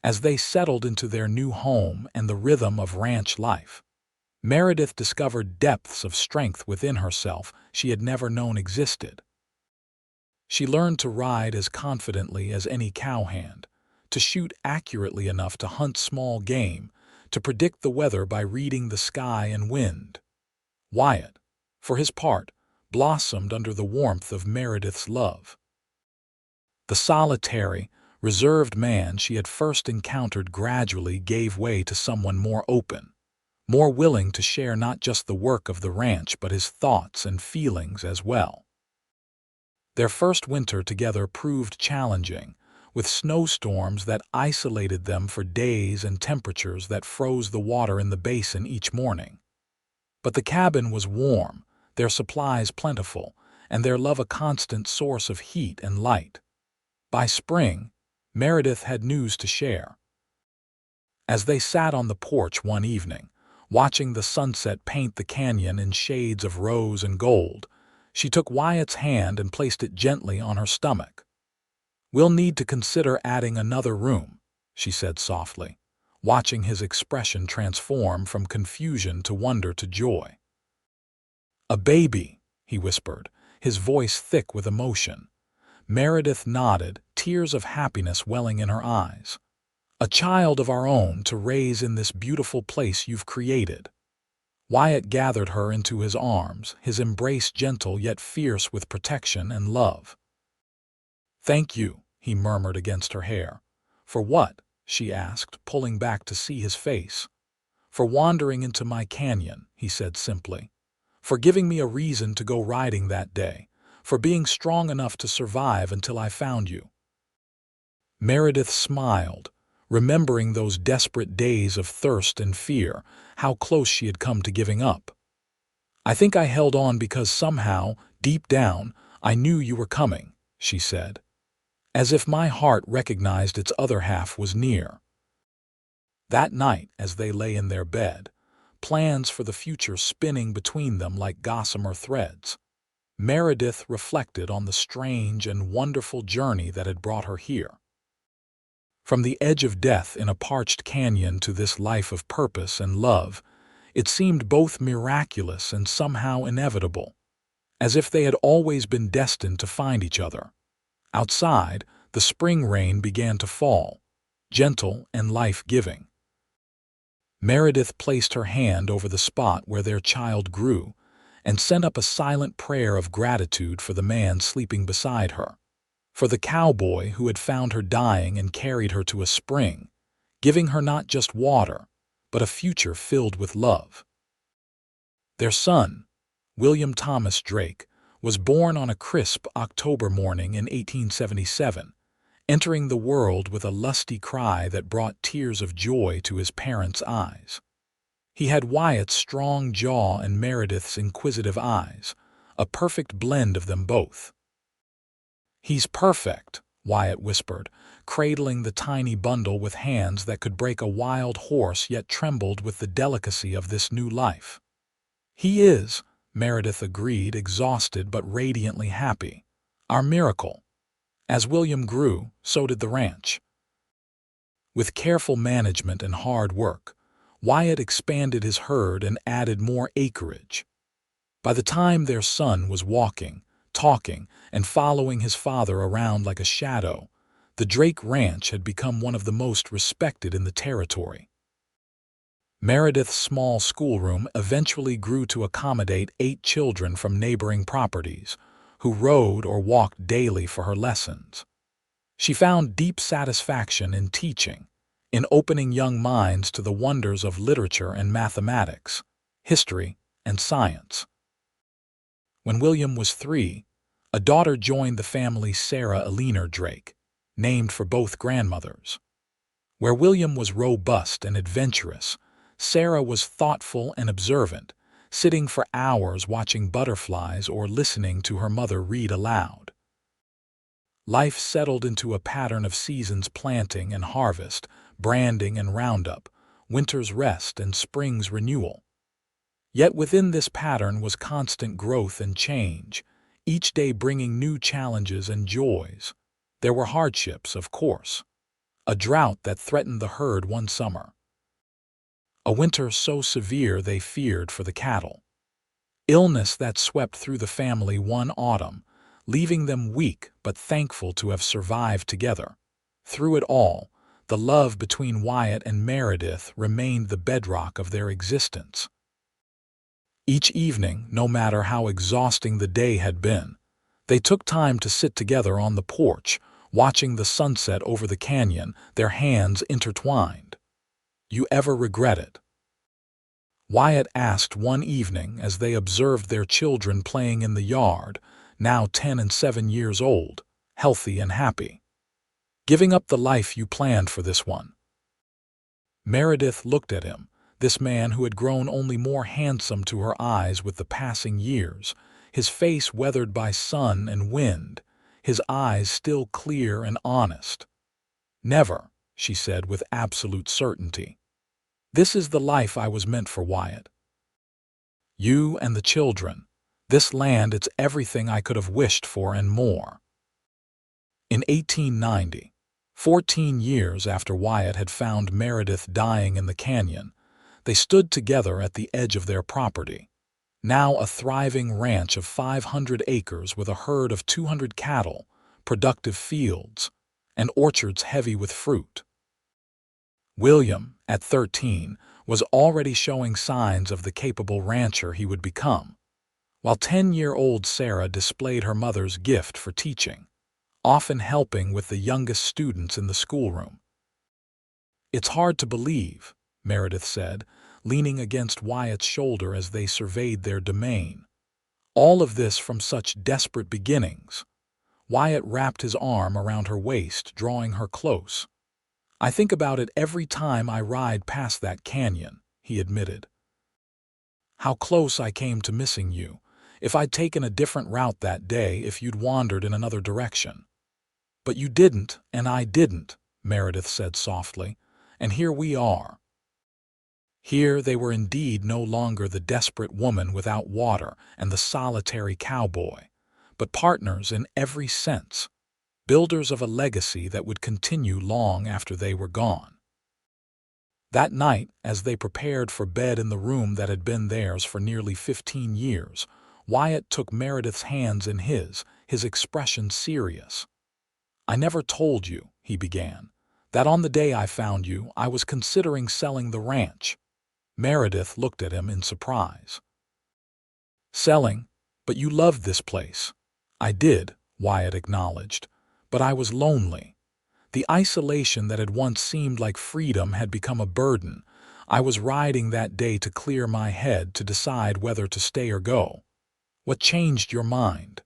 As they settled into their new home and the rhythm of ranch life, Meredith discovered depths of strength within herself she had never known existed. She learned to ride as confidently as any cowhand, to shoot accurately enough to hunt small game, to predict the weather by reading the sky and wind. Wyatt, for his part, blossomed under the warmth of Meredith's love. The solitary, reserved man she had first encountered gradually gave way to someone more open, more willing to share not just the work of the ranch but his thoughts and feelings as well. Their first winter together proved challenging, with snowstorms that isolated them for days and temperatures that froze the water in the basin each morning. But the cabin was warm, their supplies plentiful, and their love a constant source of heat and light. By spring, Meredith had news to share. As they sat on the porch one evening, watching the sunset paint the canyon in shades of rose and gold, she took Wyatt's hand and placed it gently on her stomach. "We'll need to consider adding another room," she said softly, watching his expression transform from confusion to wonder to joy. "A baby," he whispered, his voice thick with emotion. Meredith nodded, tears of happiness welling in her eyes. "A child of our own to raise in this beautiful place you've created." Wyatt gathered her into his arms, his embrace gentle yet fierce with protection and love. "Thank you," he murmured against her hair. "For what?" she asked, pulling back to see his face. "For wandering into my canyon," he said simply. "For giving me a reason to go riding that day. For being strong enough to survive until I found you." Meredith smiled, remembering those desperate days of thirst and fear, how close she had come to giving up. "I think I held on because somehow, deep down, I knew you were coming," she said, as if my heart recognized its other half was near. That night, as they lay in their bed, plans for the future spinning between them like gossamer threads, Meredith reflected on the strange and wonderful journey that had brought her here. From the edge of death in a parched canyon to this life of purpose and love, it seemed both miraculous and somehow inevitable, as if they had always been destined to find each other. Outside, the spring rain began to fall, gentle and life-giving. Meredith placed her hand over the spot where their child grew and sent up a silent prayer of gratitude for the man sleeping beside her, for the cowboy who had found her dying and carried her to a spring, giving her not just water, but a future filled with love. Their son, William Thomas Drake, was born on a crisp October morning in 1877, entering the world with a lusty cry that brought tears of joy to his parents' eyes. He had Wyatt's strong jaw and Meredith's inquisitive eyes, a perfect blend of them both. "He's perfect," Wyatt whispered, cradling the tiny bundle with hands that could break a wild horse yet trembled with the delicacy of this new life. "He is," Meredith agreed, exhausted but radiantly happy. "Our miracle." As William grew, so did the ranch. With careful management and hard work, Wyatt expanded his herd and added more acreage. By the time their son was walking, talking, and following his father around like a shadow, the Drake Ranch had become one of the most respected in the territory. Meredith's small schoolroom eventually grew to accommodate 8 children from neighboring properties, who rode or walked daily for her lessons. She found deep satisfaction in teaching, in opening young minds to the wonders of literature and mathematics, history, and science. When William was 3, a daughter joined the family, Sarah Eleanor Drake, named for both grandmothers. Where William was robust and adventurous, Sarah was thoughtful and observant, sitting for hours watching butterflies or listening to her mother read aloud. Life settled into a pattern of seasons: planting and harvest, branding and roundup, winter's rest and spring's renewal. Yet within this pattern was constant growth and change, each day bringing new challenges and joys. There were hardships, of course. A drought that threatened the herd one summer. A winter so severe they feared for the cattle. Illness that swept through the family one autumn, leaving them weak but thankful to have survived together. Through it all, the love between Wyatt and Meredith remained the bedrock of their existence. Each evening, no matter how exhausting the day had been, they took time to sit together on the porch, watching the sunset over the canyon, their hands intertwined. "You ever regret it?" Wyatt asked one evening as they observed their children playing in the yard, now 10 and 7 years old, healthy and happy. "Giving up the life you planned for this one?" Meredith looked at him, this man who had grown only more handsome to her eyes with the passing years, his face weathered by sun and wind, his eyes still clear and honest. "Never," she said with absolute certainty. "This is the life I was meant for, Wyatt. You and the children. This land, it's everything I could have wished for and more." In 1890, 14 years after Wyatt had found Meredith dying in the canyon, they stood together at the edge of their property, now a thriving ranch of 500 acres with a herd of 200 cattle, productive fields, and orchards heavy with fruit. William, at 13, was already showing signs of the capable rancher he would become, while 10-year-old Sarah displayed her mother's gift for teaching, often helping with the youngest students in the schoolroom. "It's hard to believe," Meredith said, leaning against Wyatt's shoulder as they surveyed their domain. "All of this from such desperate beginnings." Wyatt wrapped his arm around her waist, drawing her close. "I think about it every time I ride past that canyon," he admitted. "How close I came to missing you, if I'd taken a different route that day, if you'd wandered in another direction." "But you didn't, and I didn't," Meredith said softly, "and here we are." Here they were indeed no longer the desperate woman without water and the solitary cowboy, but partners in every sense, builders of a legacy that would continue long after they were gone. That night, as they prepared for bed in the room that had been theirs for nearly 15 years, Wyatt took Meredith's hands in his expression serious. "I never told you," he began, "that on the day I found you, I was considering selling the ranch." Meredith looked at him in surprise. "Selling? But you loved this place." "I did," Wyatt acknowledged, "but I was lonely. The isolation that had once seemed like freedom had become a burden. I was riding that day to clear my head, to decide whether to stay or go." "What changed your mind?"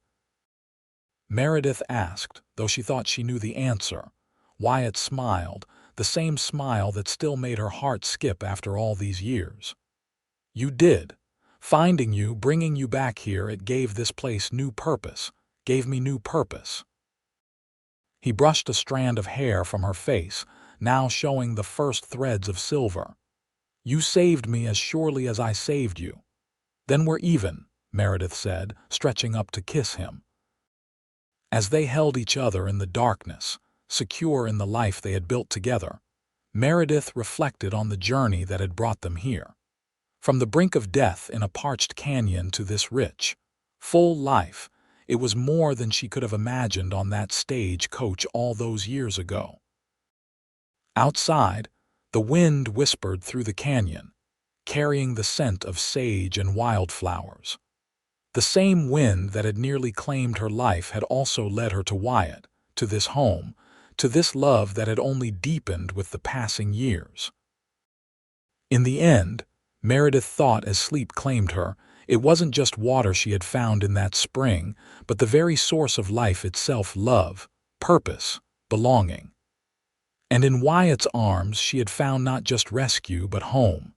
Meredith asked, though she thought she knew the answer. Wyatt smiled, the same smile that still made her heart skip after all these years. "You did. Finding you, bringing you back here, it gave this place new purpose, gave me new purpose." He brushed a strand of hair from her face, now showing the first threads of silver. "You saved me as surely as I saved you." "Then we're even," Meredith said, stretching up to kiss him. As they held each other in the darkness, secure in the life they had built together, Meredith reflected on the journey that had brought them here. From the brink of death in a parched canyon to this rich, full life, it was more than she could have imagined on that stagecoach all those years ago. Outside, the wind whispered through the canyon, carrying the scent of sage and wildflowers. The same wind that had nearly claimed her life had also led her to Wyatt, to this home, to this love that had only deepened with the passing years. In the end, Meredith thought as sleep claimed her, it wasn't just water she had found in that spring, but the very source of life itself: love, purpose, belonging. And in Wyatt's arms she had found not just rescue but home.